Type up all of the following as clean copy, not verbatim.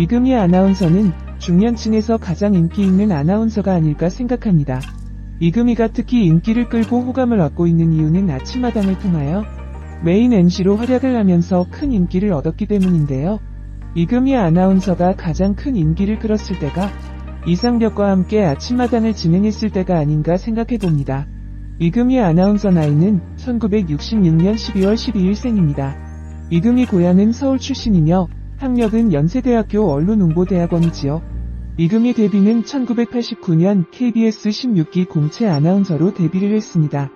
이금희 아나운서는 중년층에서 가장 인기 있는 아나운서가 아닐까 생각합니다. 이금희가 특히 인기를 끌고 호감을 얻고 있는 이유는 아침마당을 통하여 메인 MC로 활약을 하면서 큰 인기를 얻었기 때문인데요. 이금희 아나운서가 가장 큰 인기를 끌었을 때가 이상벽과 함께 아침마당을 진행했을 때가 아닌가 생각해봅니다. 이금희 아나운서 나이는 1966년 12월 12일생입니다. 이금희 고향은 서울 출신이며 학력은 연세대학교 언론홍보대학원이지요. 이금희 데뷔는 1989년 KBS 16기 공채 아나운서로 데뷔를 했습니다.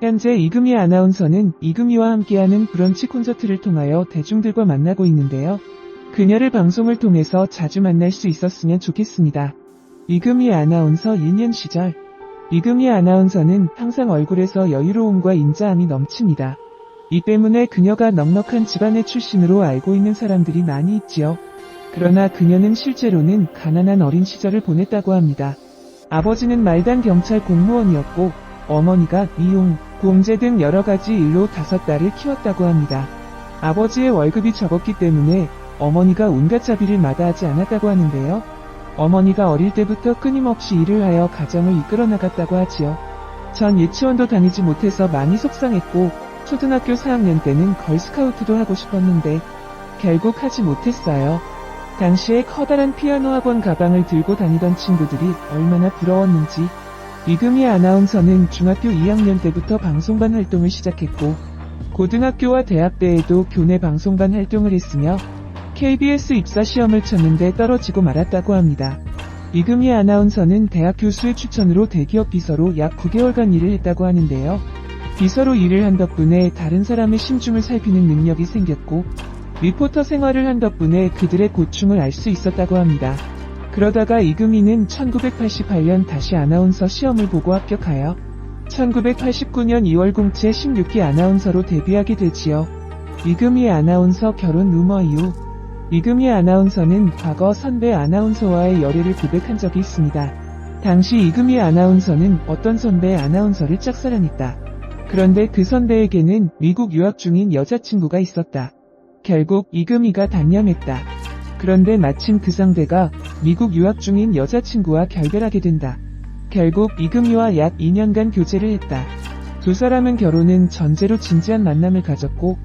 현재 이금희 아나운서는 이금희와 함께하는 브런치 콘서트를 통하여 대중들과 만나고 있는데요. 그녀를 방송을 통해서 자주 만날 수 있었으면 좋겠습니다. 이금희 아나운서 유년 시절. 이금희 아나운서는 항상 얼굴에서 여유로움과 인자함이 넘칩니다. 이 때문에 그녀가 넉넉한 집안의 출신으로 알고 있는 사람들이 많이 있지요. 그러나 그녀는 실제로는 가난한 어린 시절을 보냈다고 합니다. 아버지는 말단 경찰 공무원이었고 어머니가 미용, 공제 등 여러가지 일로 5딸을 키웠다고 합니다. 아버지의 월급이 적었기 때문에 어머니가 온갖 자비를 마다하지 않았다고 하는데요. 어머니가 어릴 때부터 끊임없이 일을 하여 가정을 이끌어 나갔다고 하지요. 전 유치원도 다니지 못해서 많이 속상했고 초등학교 4학년 때는 걸스카우트도 하고 싶었는데 결국 하지 못했어요. 당시에 커다란 피아노 학원 가방을 들고 다니던 친구들이 얼마나 부러웠는지. 이금희 아나운서는 중학교 2학년 때부터 방송반 활동을 시작했고 고등학교와 대학 때에도 교내 방송반 활동을 했으며 KBS 입사 시험을 쳤는데 떨어지고 말았다고 합니다. 이금희 아나운서는 대학 교수의 추천으로 대기업 비서로 약 9개월간 일을 했다고 하는데요. 비서로 일을 한 덕분에 다른 사람의 심중을 살피는 능력이 생겼고 리포터 생활을 한 덕분에 그들의 고충을 알 수 있었다고 합니다. 그러다가 이금희는 1988년 다시 아나운서 시험을 보고 합격하여 1989년 2월 공채 16기 아나운서로 데뷔하게 되지요. 이금희 아나운서 결혼 루머 이후 이금희 아나운서는 과거 선배 아나운서와의 열애를 고백한 적이 있습니다. 당시 이금희 아나운서는 어떤 선배 아나운서를 짝사랑했다. 그런데 그 선배에게는 미국 유학 중인 여자친구가 있었다. 결국 이금희가 단념했다. 그런데 마침 그 상대가 미국 유학 중인 여자친구와 결별하게 된다. 결국 이금희와 약 2년간 교제를 했다. 두 사람은 결혼은 전제로 진지한 만남을 가졌고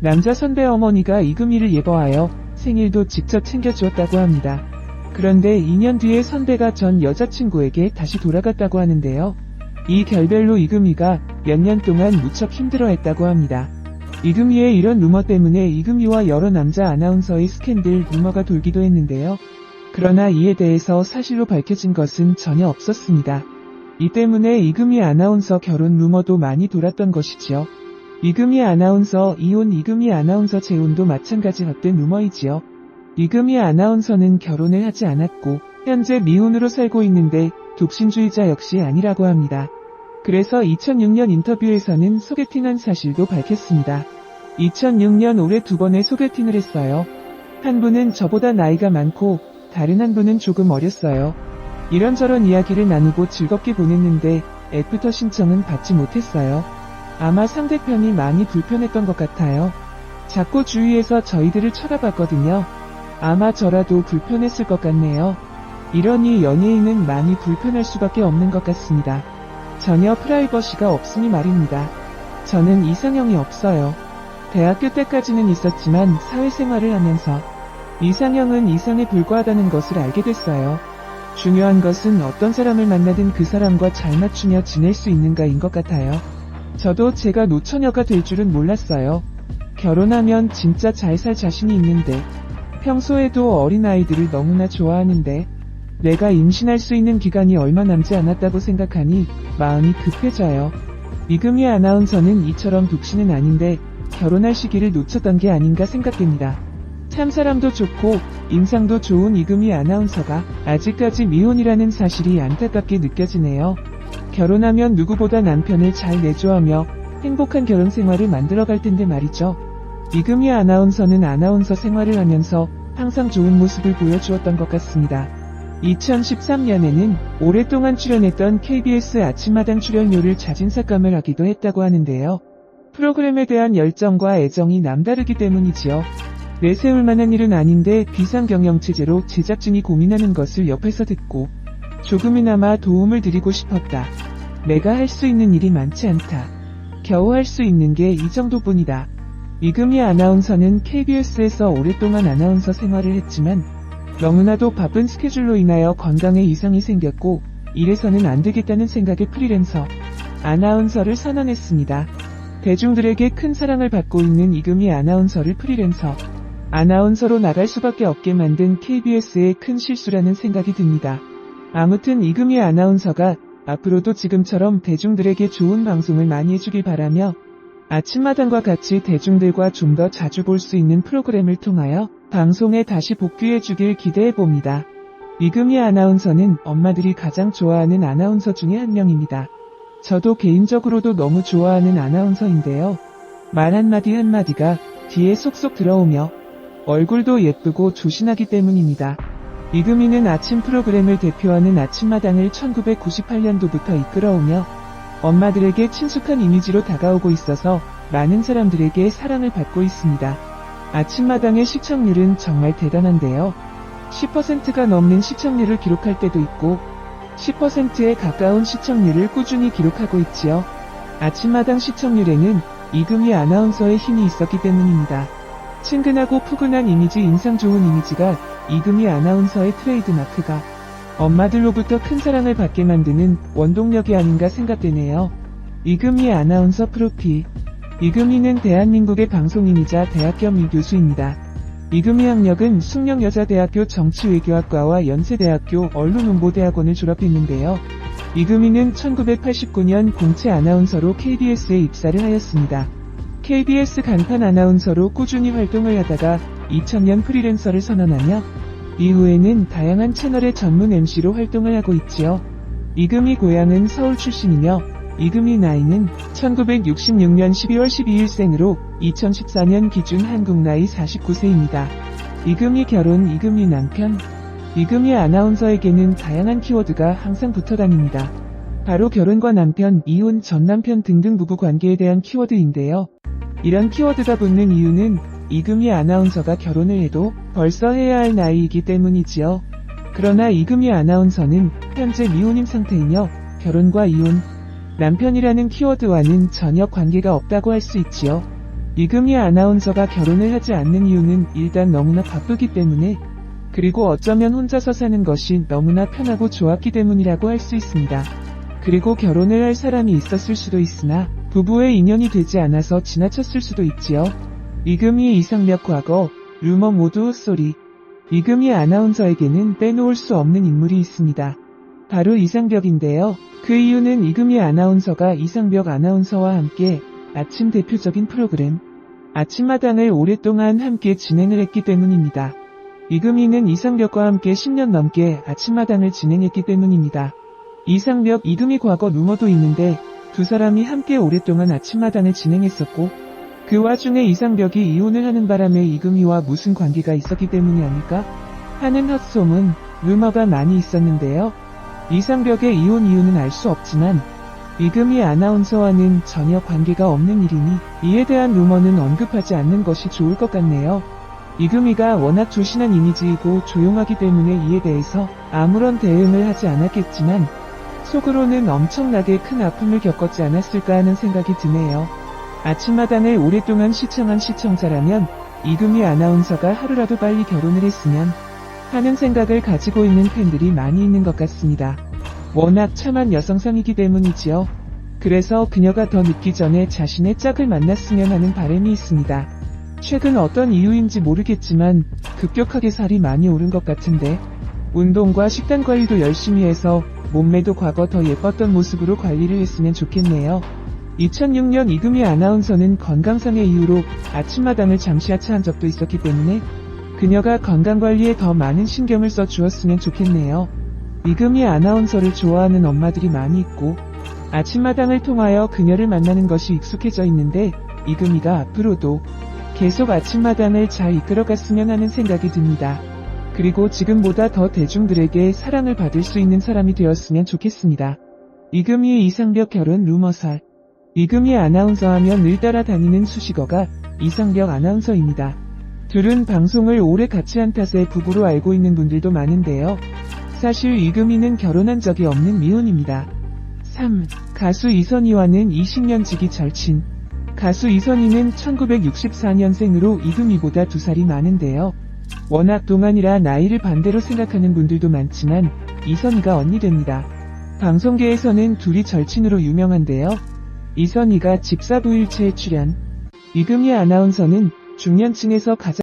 남자 선배 어머니가 이금희를 예뻐하여 생일도 직접 챙겨주었다고 합니다. 그런데 2년 뒤에 선배가 전 여자친구에게 다시 돌아갔다고 하는데요. 이 결별로 이금희가 몇 년 동안 무척 힘들어했다고 합니다. 이금희의 이런 루머 때문에 이금희와 여러 남자 아나운서의 스캔들 루머가 돌기도 했는데요. 그러나 이에 대해서 사실로 밝혀진 것은 전혀 없었습니다. 이 때문에 이금희 아나운서 결혼 루머도 많이 돌았던 것이지요. 이금희 아나운서 이혼 이금희 아나운서 재혼도 마찬가지 헛된 루머이지요. 이금희 아나운서는 결혼을 하지 않았고 현재 미혼으로 살고 있는데 독신주의자 역시 아니라고 합니다. 그래서 2006년 인터뷰에서는 소개팅한 사실도 밝혔습니다. 2006년 올해 2번의 소개팅을 했어요. 한 분은 저보다 나이가 많고 다른 한 분은 조금 어렸어요. 이런저런 이야기를 나누고 즐겁게 보냈는데 애프터 신청은 받지 못했어요. 아마 상대편이 많이 불편했던 것 같아요. 자꾸 주위에서 저희들을 쳐다봤거든요. 아마 저라도 불편했을 것 같네요. 이러니 연예인은 많이 불편할 수밖에 없는 것 같습니다. 전혀 프라이버시가 없으니 말입니다. 저는 이상형이 없어요. 대학교 때까지는 있었지만 사회생활을 하면서 이상형은 이상에 불과하다는 것을 알게 됐어요. 중요한 것은 어떤 사람을 만나든 그 사람과 잘 맞추며 지낼 수 있는가인 것 같아요. 저도 제가 노처녀가 될 줄은 몰랐어요. 결혼하면 진짜 잘 살 자신이 있는데 평소에도 어린아이들을 너무나 좋아하는데 내가 임신할 수 있는 기간이 얼마 남지 않았다고 생각하니 마음이 급해져요. 이금희 아나운서는 이처럼 독신은 아닌데 결혼할 시기를 놓쳤던 게 아닌가 생각됩니다. 참 사람도 좋고 인상도 좋은 이금희 아나운서가 아직까지 미혼이라는 사실이 안타깝게 느껴지네요. 결혼하면 누구보다 남편을 잘 내조하며 행복한 결혼 생활을 만들어갈 텐데 말이죠. 이금희 아나운서는 아나운서 생활을 하면서 항상 좋은 모습을 보여주었던 것 같습니다. 2013년에는 오랫동안 출연했던 KBS 아침마당 출연료를 자진 삭감을 하기도 했다고 하는데요. 프로그램에 대한 열정과 애정이 남다르기 때문이지요. 내세울 만한 일은 아닌데 비상경영체제로 제작진이 고민하는 것을 옆에서 듣고 조금이나마 도움을 드리고 싶었다. 내가 할 수 있는 일이 많지 않다. 겨우 할 수 있는 게 이 정도뿐이다. 이금희 아나운서는 KBS에서 오랫동안 아나운서 생활을 했지만 너무나도 바쁜 스케줄로 인하여 건강에 이상이 생겼고 이래서는 안 되겠다는 생각에 프리랜서 아나운서를 선언했습니다. 대중들에게 큰 사랑을 받고 있는 이금희 아나운서를 프리랜서 아나운서로 나갈 수밖에 없게 만든 KBS의 큰 실수라는 생각이 듭니다. 아무튼 이금희 아나운서가 앞으로도 지금처럼 대중들에게 좋은 방송을 많이 해주길 바라며 아침마당과 같이 대중들과 좀 더 자주 볼 수 있는 프로그램을 통하여 방송에 다시 복귀해주길 기대해봅니다. 이금희 아나운서는 엄마들이 가장 좋아하는 아나운서 중에 한 명입니다. 저도 개인적으로도 너무 좋아하는 아나운서인데요. 말 한마디 한마디가 귀에 쏙쏙 들어오며 얼굴도 예쁘고 조신하기 때문입니다. 이금희는 아침 프로그램을 대표하는 아침마당을 1998년도부터 이끌어오며 엄마들에게 친숙한 이미지로 다가오고 있어서 많은 사람들에게 사랑을 받고 있습니다. 아침마당의 시청률은 정말 대단한데요. 10%가 넘는 시청률을 기록할 때도 있고 10%에 가까운 시청률을 꾸준히 기록하고 있지요. 아침마당 시청률에는 이금희 아나운서의 힘이 있었기 때문입니다. 친근하고 푸근한 이미지, 인상 좋은 이미지가 이금희 아나운서의 트레이드마크가 엄마들로부터 큰 사랑을 받게 만드는 원동력이 아닌가 생각되네요. 이금희 아나운서 프로필. 이금희는 대한민국의 방송인이자 대학 겸 교수입니다. 이금희 학력은 숙명여자대학교 정치외교학과와 연세대학교 언론홍보대학원을 졸업했는데요. 이금희는 1989년 공채 아나운서로 KBS에 입사를 하였습니다. KBS 간판 아나운서로 꾸준히 활동을 하다가 2000년 프리랜서를 선언하며 이후에는 다양한 채널의 전문 MC로 활동을 하고 있지요. 이금희 고향은 서울 출신이며 이금희 나이는 1966년 12월 12일생으로 2014년 기준 한국 나이 49세입니다. 이금희 결혼, 이금희 남편. 이금희 아나운서에게는 다양한 키워드가 항상 붙어다닙니다. 바로 결혼과 남편, 이혼, 전남편 등등 부부 관계에 대한 키워드인데요. 이런 키워드가 붙는 이유는 이금희 아나운서가 결혼을 해도 벌써 해야 할 나이이기 때문이지요. 그러나 이금희 아나운서는 현재 미혼인 상태이며 결혼과 이혼, 남편이라는 키워드와는 전혀 관계가 없다고 할 수 있지요. 이금희 아나운서가 결혼을 하지 않는 이유는 일단 너무나 바쁘기 때문에, 그리고 어쩌면 혼자서 사는 것이 너무나 편하고 좋았기 때문이라고 할 수 있습니다. 그리고 결혼을 할 사람이 있었을 수도 있으나 부부의 인연이 되지 않아서 지나쳤을 수도 있지요. 이금희, 이상벽 과거, 루머 모두 헛소리. 이금희 아나운서에게는 빼놓을 수 없는 인물이 있습니다. 바로 이상벽인데요. 그 이유는 이금희 아나운서가 이상벽 아나운서와 함께 아침 대표적인 프로그램 아침마당을 오랫동안 함께 진행을 했기 때문입니다. 이금희는 이상벽과 함께 10년 넘게 아침마당을 진행했기 때문입니다. 이상벽, 이금희 과거 루머도 있는데 두 사람이 함께 오랫동안 아침마당을 진행했었고 그 와중에 이상벽이 이혼을 하는 바람에 이금희와 무슨 관계가 있었기 때문이 아닐까 하는 헛소문, 루머가 많이 있었는데요. 이상벽의 이혼 이유는 알 수 없지만 이금희 아나운서와는 전혀 관계가 없는 일이니 이에 대한 루머는 언급하지 않는 것이 좋을 것 같네요. 이금희가 워낙 조신한 이미지이고 조용하기 때문에 이에 대해서 아무런 대응을 하지 않았겠지만 속으로는 엄청나게 큰 아픔을 겪었지 않았을까 하는 생각이 드네요. 아침마당을 오랫동안 시청한 시청자라면 이금희 아나운서가 하루라도 빨리 결혼을 했으면 하는 생각을 가지고 있는 팬들이 많이 있는 것 같습니다. 워낙 참한 여성상이기 때문이지요. 그래서 그녀가 더 늦기 전에 자신의 짝을 만났으면 하는 바람이 있습니다. 최근 어떤 이유인지 모르겠지만 급격하게 살이 많이 오른 것 같은데 운동과 식단 관리도 열심히 해서 몸매도 과거 더 예뻤던 모습으로 관리를 했으면 좋겠네요. 2006년 이금희 아나운서는 건강상의 이유로 아침마당을 잠시 하차한 적도 있었기 때문에 그녀가 건강관리에 더 많은 신경을 써주었으면 좋겠네요. 이금희 아나운서를 좋아하는 엄마들이 많이 있고 아침마당을 통하여 그녀를 만나는 것이 익숙해져 있는데 이금희가 앞으로도 계속 아침마당을 잘 이끌어갔으면 하는 생각이 듭니다. 그리고 지금보다 더 대중들에게 사랑을 받을 수 있는 사람이 되었으면 좋겠습니다. 이금희의 이상벽 결혼 루머설. 이금희 아나운서 하면 늘 따라다니는 수식어가 이상벽 아나운서입니다. 둘은 방송을 오래 같이 한 탓에 부부로 알고 있는 분들도 많은데요. 사실 이금희는 결혼한 적이 없는 미혼입니다. 3. 가수 이선희와는 20년 지기 절친. 가수 이선희는 1964년생으로 이금희보다 2살이 많은데요. 워낙 동안이라 나이를 반대로 생각하는 분들도 많지만 이선희가 언니 됩니다. 방송계에서는 둘이 절친으로 유명한데요. 이선희가 집사부일체에 출연. 이금희 아나운서는 중년층에서 가장